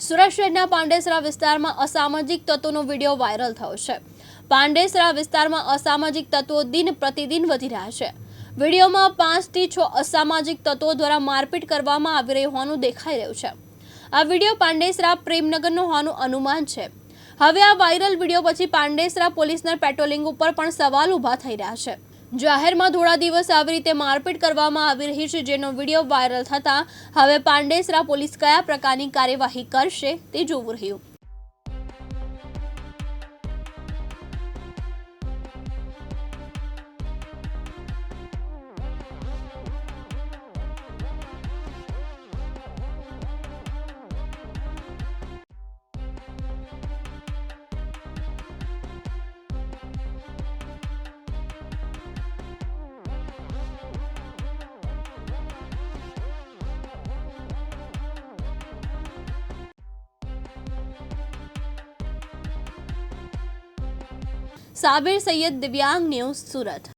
સુરત શહેરના પાંડેસરા વિસ્તારમાં અસામાજિક તત્વોનો વિડીયો વાયરલ થયો છે। પાંડેસરા વિસ્તારમાં અસામાજિક તત્વો દિન પ્રતિદિન વધી રહ્યા છે। વિડીયોમાં 5 થી 6 અસામાજિક તત્વો દ્વારા મારપીટ કરવામાં આવી રહી હોવાનું દેખાઈ રહ્યું છે। આ વિડીયો પાંડેસરા પ્રેમનગરનો હોવાનું અનુમાન છે। હવે આ વાયરલ વિડીયો પછી પાંડેસરા પોલીસના પેટ્રોલિંગ ઉપર પણ સવાલ ઊભા થઈ રહ્યા છે। જાહેરમાં થોડા દિવસ આવી રીતે મારપીટ કરવામાં આવી રહી છે, જેનો વિડીયો વાયરલ થતા હવે પાંડેસરા પોલીસ કયા પ્રકારની કાર્યવાહી કરશે તે જોવું રહ્યું। साबिर सैयद, दिव्यांग न्यूज़, सूरत।